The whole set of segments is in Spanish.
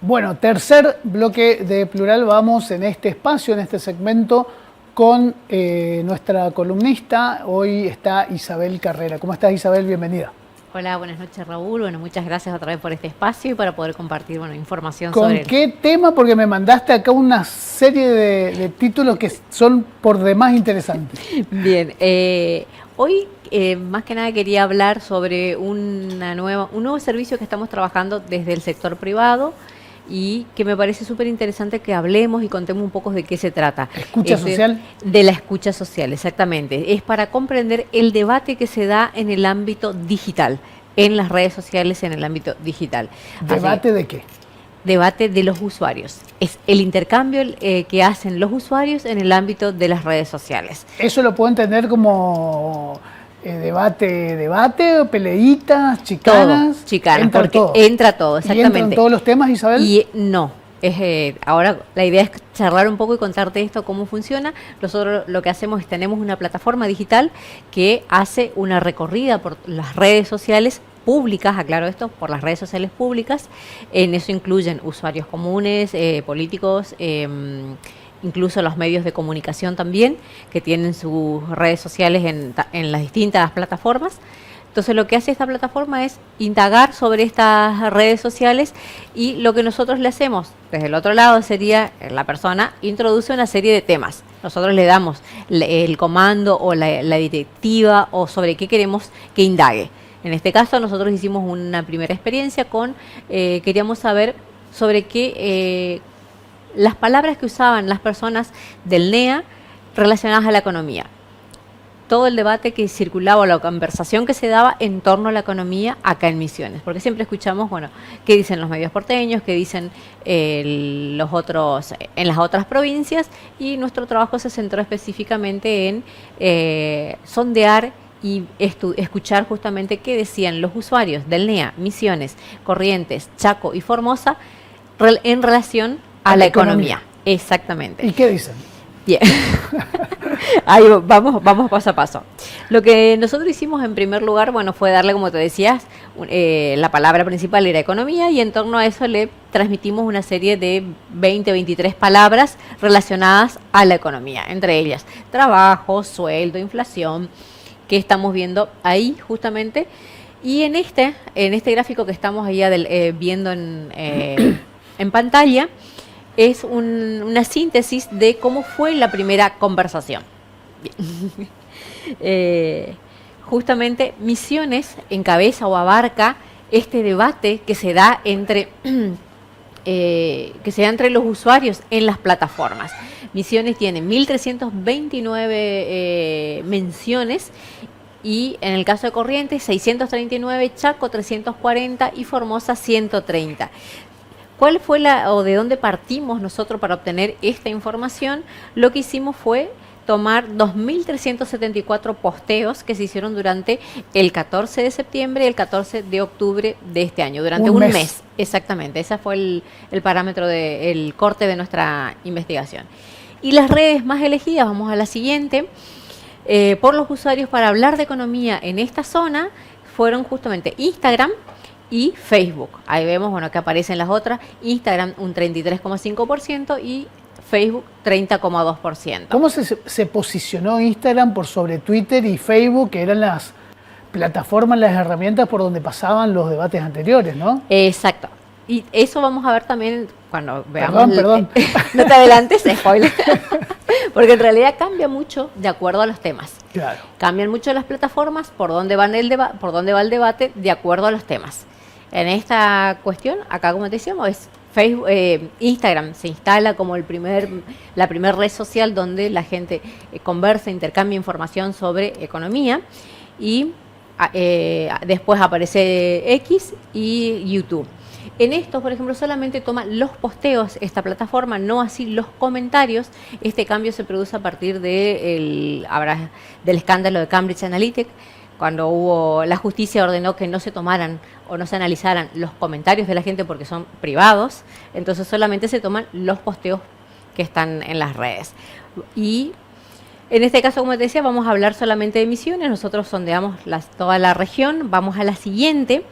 Bueno, tercer bloque de Plural, vamos en este espacio, en este segmento, con nuestra columnista. Hoy está Isabel Carrera. ¿Cómo estás, Isabel? Bienvenida. Hola, buenas noches, Raúl. Bueno, muchas gracias otra vez por este espacio y para poder compartir información ¿Con sobre qué tema? Porque me mandaste acá una serie de títulos que son por demás interesantes. Bien, hoy más que nada quería hablar sobre un nuevo servicio que estamos trabajando desde el sector privado y que me parece súper interesante que hablemos y contemos un poco de qué se trata. ¿Escucha social? De la escucha social, exactamente. Es para comprender el debate que se da en el ámbito digital, en las redes sociales, en el ámbito digital. ¿Debate de qué? Debate de los usuarios. Es el intercambio que hacen los usuarios en el ámbito de las redes sociales. ¿Eso lo puedo entender como debate, peleitas, chicanas? Todo, chicanas, entra porque todo. entra todo, exactamente. ¿Y entran todos los temas, Isabel? Y no. Ahora la idea es charlar un poco y contarte esto, cómo funciona. Nosotros lo que hacemos es tenemos una plataforma digital que hace una recorrida por las redes sociales públicas, aclaro esto, por las redes sociales públicas. En eso incluyen usuarios comunes, políticos, incluso los medios de comunicación también, que tienen sus redes sociales en las distintas plataformas. Entonces lo que hace esta plataforma es indagar sobre estas redes sociales y lo que nosotros le hacemos desde el otro lado sería la persona introduce una serie de temas. Nosotros le damos el comando o la directiva o sobre qué queremos que indague. En este caso nosotros hicimos una primera experiencia queríamos saber sobre qué las palabras que usaban las personas del NEA relacionadas a la economía. Todo el debate que circulaba o la conversación que se daba en torno a la economía acá en Misiones. Porque siempre escuchamos, qué dicen los medios porteños, qué dicen en las otras provincias, y nuestro trabajo se centró específicamente en sondear y escuchar justamente qué decían los usuarios del NEA, Misiones, Corrientes, Chaco y Formosa en relación a la economía. Exactamente. ¿Y qué dicen? Bien. Ahí vamos paso a paso. Lo que nosotros hicimos en primer lugar, fue darle, como te decías, la palabra principal era economía, y en torno a eso le transmitimos una serie de 23 palabras relacionadas a la economía, entre ellas trabajo, sueldo, inflación, que estamos viendo ahí justamente. Y en este gráfico que estamos ahí viendo en pantalla, es una síntesis de cómo fue la primera conversación. Justamente Misiones encabeza o abarca este debate que se da entre los usuarios en las plataformas. Misiones tiene 1.329 menciones, y en el caso de Corrientes 639, Chaco 340 y Formosa 130. ¿Cuál fue de dónde partimos nosotros para obtener esta información? Lo que hicimos fue tomar 2.374 posteos que se hicieron durante el 14 de septiembre y el 14 de octubre de este año, durante un mes. Exactamente, ese fue el parámetro el corte de nuestra investigación. Y las redes más elegidas, vamos a la siguiente, por los usuarios para hablar de economía en esta zona, fueron justamente Instagram y Facebook. Ahí vemos que aparecen las otras. Instagram un 33,5% y Facebook 30,2%. ¿Cómo se posicionó Instagram por sobre Twitter y Facebook, que eran las plataformas, las herramientas por donde pasaban los debates anteriores, ¿no? Exacto. Y eso vamos a ver también cuando veamos. Perdón. No te adelantes, spoiler. Porque en realidad cambia mucho de acuerdo a los temas. Claro. Cambian mucho las plataformas por dónde va el debate de acuerdo a los temas. En esta cuestión, acá como te decíamos, es Facebook, Instagram se instala como la primera red social donde la gente conversa, intercambia información sobre economía, y después aparece X y YouTube. En estos, por ejemplo, solamente toma los posteos esta plataforma, no así los comentarios. Este cambio se produce a partir del escándalo de Cambridge Analytica, cuando la justicia ordenó que no se tomaran o no se analizaran los comentarios de la gente porque son privados. Entonces solamente se toman los posteos que están en las redes. Y en este caso, como te decía, vamos a hablar solamente de Misiones. Nosotros sondeamos toda la región. Vamos a la siguiente.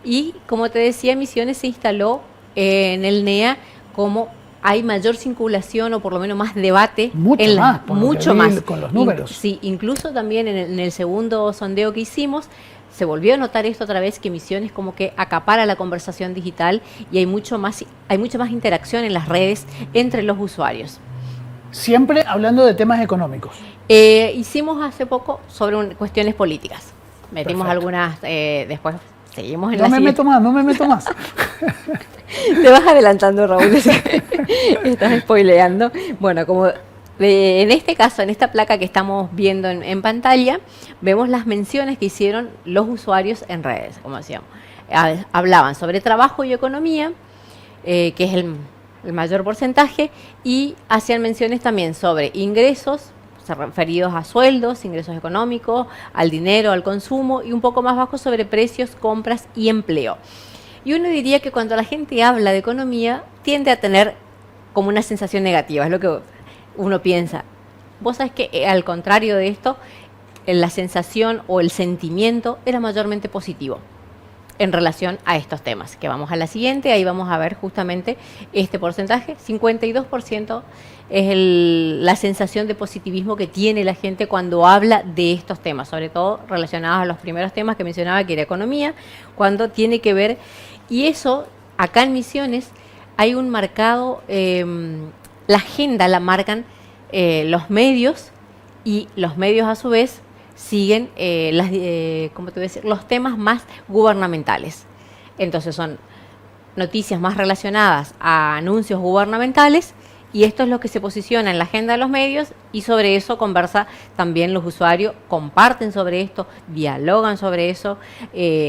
Y como te decía, Misiones se instaló en el NEA cómo hay mayor circulación o por lo menos más debate. Mucho más, por lo mucho que vi más. con los números. Sí, incluso también en el segundo sondeo que hicimos, se volvió a notar esto otra vez, que Misiones como que acapara la conversación digital y hay mucha más interacción en las redes entre los usuarios. Siempre hablando de temas económicos. Hicimos hace poco sobre cuestiones políticas. Metimos Perfecto. algunas, después seguimos en No la me siguiente. no me meto más. Te vas adelantando, Raúl. Estás spoileando. Bueno, como en este caso, en esta placa que estamos viendo en pantalla, vemos las menciones que hicieron los usuarios en redes, como decíamos. Hablaban sobre trabajo y economía, que es el mayor porcentaje, y hacían menciones también sobre ingresos, referidos a sueldos, ingresos económicos, al dinero, al consumo, y un poco más bajo sobre precios, compras y empleo. Y uno diría que cuando la gente habla de economía, tiende a tener como una sensación negativa, es lo que uno piensa. Vos sabés que al contrario de esto, la sensación o el sentimiento era mayormente positivo en relación a estos temas, que vamos a la siguiente, ahí vamos a ver justamente este porcentaje, 52% es la sensación de positivismo que tiene la gente cuando habla de estos temas, sobre todo relacionados a los primeros temas que mencionaba, que era economía, cuando tiene que ver, y eso, acá en Misiones, hay un marcado, la agenda la marcan los medios, y los medios a su vez siguen ¿cómo te voy a decir? Los temas más gubernamentales. Entonces son noticias más relacionadas a anuncios gubernamentales, y esto es lo que se posiciona en la agenda de los medios, y sobre eso conversa también los usuarios, comparten sobre esto, dialogan sobre eso,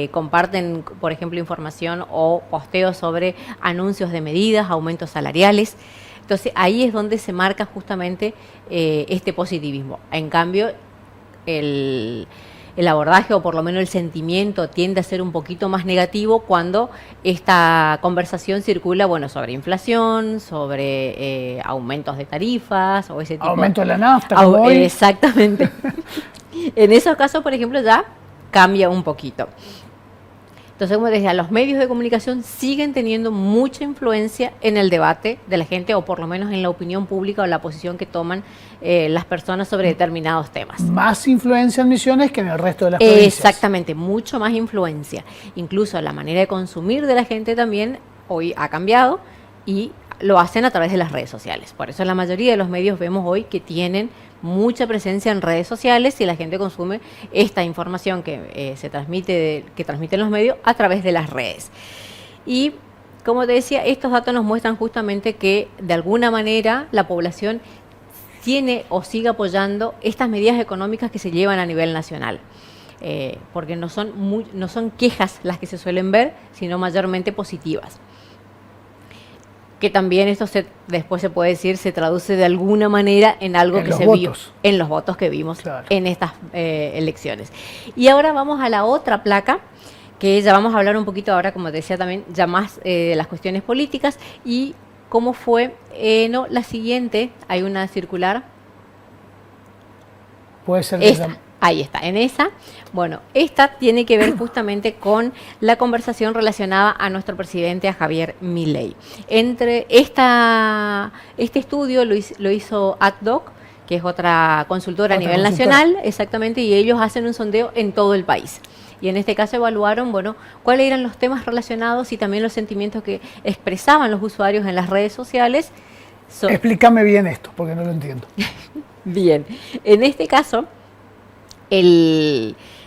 comparten, por ejemplo, información o posteos sobre anuncios de medidas, aumentos salariales. Entonces ahí es donde se marca justamente este positivismo. En cambio, el abordaje, o por lo menos el sentimiento, tiende a ser un poquito más negativo cuando esta conversación circula, bueno, sobre inflación, sobre aumentos de tarifas o ese tipo. Aumento de la nafta, como hoy. Exactamente. En esos casos, por ejemplo, ya cambia un poquito. Entonces, como decía, los medios de comunicación siguen teniendo mucha influencia en el debate de la gente, o por lo menos en la opinión pública o la posición que toman las personas sobre determinados temas. Más influencia en Misiones que en el resto de las provincias. Exactamente, mucho más influencia. Incluso la manera de consumir de la gente también hoy ha cambiado, y lo hacen a través de las redes sociales. Por eso la mayoría de los medios vemos hoy que tienen mucha presencia en redes sociales, y la gente consume esta información que se transmite, que transmiten los medios a través de las redes. Y como te decía, estos datos nos muestran justamente que de alguna manera la población tiene o sigue apoyando estas medidas económicas que se llevan a nivel nacional. Porque no son quejas las que se suelen ver, sino mayormente positivas. Que también esto después se puede decir, se traduce de alguna manera en algo que se vio en los votos que vimos, claro, en estas elecciones. Y ahora vamos a la otra placa, que ya vamos a hablar un poquito ahora, como te decía también, ya más de las cuestiones políticas y cómo fue. No, la siguiente, hay una circular. Puede ser esta. Ahí está, en esa. Bueno, esta tiene que ver justamente con la conversación relacionada a nuestro presidente, a Javier Milei. Entre este estudio lo hizo AdDoc, que es otra consultora a nivel nacional, exactamente, y ellos hacen un sondeo en todo el país. Y en este caso evaluaron, bueno, cuáles eran los temas relacionados y también los sentimientos que expresaban los usuarios en las redes sociales. Explícame bien esto, porque no lo entiendo. Bien, en este caso,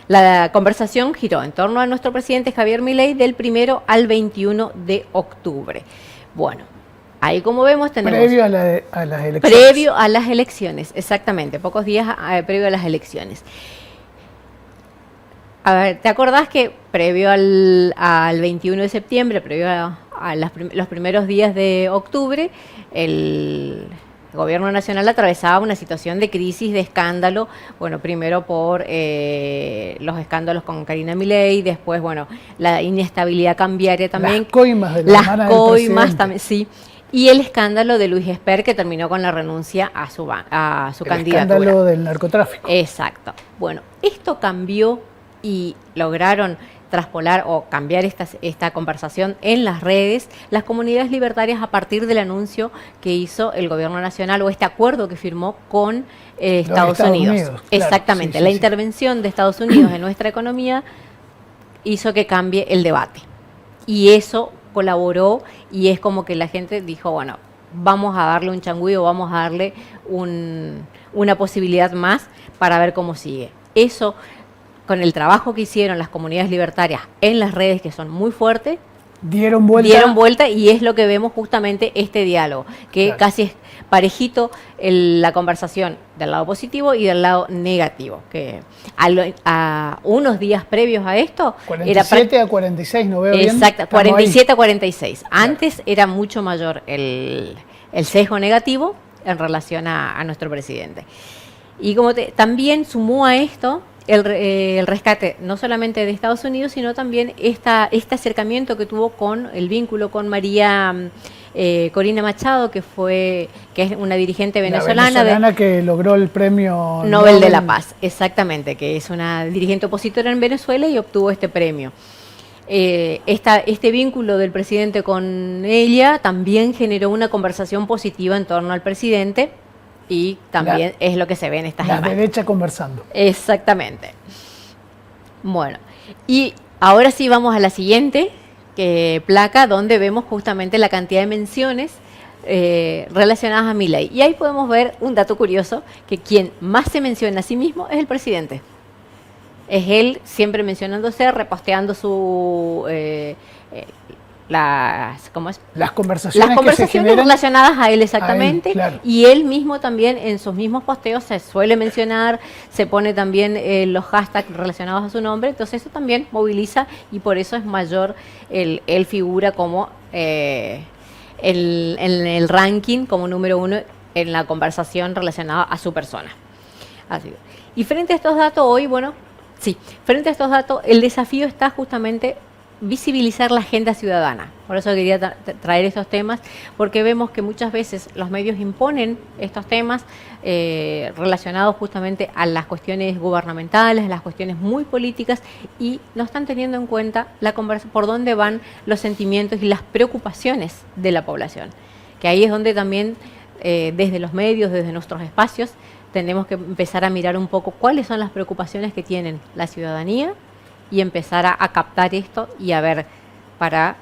la conversación giró en torno a nuestro presidente Javier Milei del 1 al 21 de octubre. Bueno, ahí como vemos tenemos... Previo a las elecciones. Previo a las elecciones, exactamente, pocos días previo a las elecciones. A ver, ¿te acordás que previo al 21 de septiembre, previo a los primeros días de octubre, el Gobierno Nacional atravesaba una situación de crisis, de escándalo, bueno, primero por los escándalos con Karina Milei, después, bueno, la inestabilidad cambiaria también. Las coimas de la Las coimas también, sí. Y el escándalo de Luis Esper, que terminó con la renuncia a su candidatura. El escándalo del narcotráfico. Exacto. Bueno, esto cambió y lograron traspolar o cambiar esta conversación en las redes, las comunidades libertarias, a partir del anuncio que hizo el gobierno nacional o este acuerdo que firmó con Estados Unidos. Claro. Exactamente, la intervención de Estados Unidos en nuestra economía hizo que cambie el debate. Y eso colaboró, y es como que la gente dijo, bueno, vamos a darle un changüí o vamos a darle una posibilidad más para ver cómo sigue. Eso, con el trabajo que hicieron las comunidades libertarias en las redes, que son muy fuertes, dieron vuelta, y es lo que vemos justamente este diálogo, que casi es parejito la conversación del lado positivo y del lado negativo, que a unos días previos a esto 47 a 46, no veo bien. Exacto, 47 a 46. Antes era mucho mayor el sesgo negativo en relación a nuestro presidente. Y como también sumó a esto el rescate no solamente de Estados Unidos, sino también este acercamiento que tuvo con el vínculo con María Corina Machado, que es una dirigente venezolana que logró el premio Nobel de la Paz, exactamente, que es una dirigente opositora en Venezuela y obtuvo este premio. Este vínculo del presidente con ella también generó una conversación positiva en torno al presidente, y también es lo que se ve en estas imágenes. La derecha conversando. Exactamente. Bueno, y ahora sí vamos a la siguiente placa, donde vemos justamente la cantidad de menciones relacionadas a Milei. Y ahí podemos ver un dato curioso, que quien más se menciona a sí mismo es el presidente. Es él siempre mencionándose, reposteando las conversaciones relacionadas a él, exactamente, claro. Y él mismo también en sus mismos posteos se suele mencionar, se pone también los hashtags relacionados a su nombre, entonces eso también moviliza, y por eso es mayor, él figura como en el ranking como número 1 en la conversación relacionada a su persona. Así. Y frente a estos datos frente a estos datos, el desafío está justamente visibilizar la agenda ciudadana. Por eso quería traer estos temas, porque vemos que muchas veces los medios imponen estos temas relacionados justamente a las cuestiones gubernamentales, las cuestiones muy políticas, y no están teniendo en cuenta por dónde van los sentimientos y las preocupaciones de la población. Que ahí es donde también desde los medios, desde nuestros espacios, tenemos que empezar a mirar un poco cuáles son las preocupaciones que tienen la ciudadanía, y empezar a captar esto y a ver para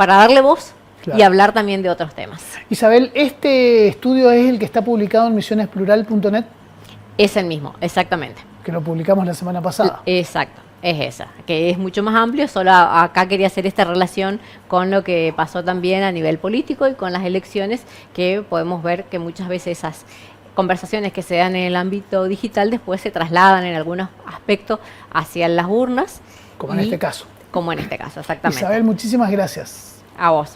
darle voz, claro, y hablar también de otros temas. Isabel, ¿este estudio es el que está publicado en misionesplural.net? Es el mismo, exactamente. Que lo publicamos la semana pasada. Exacto, es esa, que es mucho más amplio. Solo acá quería hacer esta relación con lo que pasó también a nivel político y con las elecciones, que podemos ver que muchas veces esas conversaciones que se dan en el ámbito digital después se trasladan en algunos aspectos hacia las urnas. Como en este caso. Como en este caso, exactamente. Isabel, muchísimas gracias. A vos.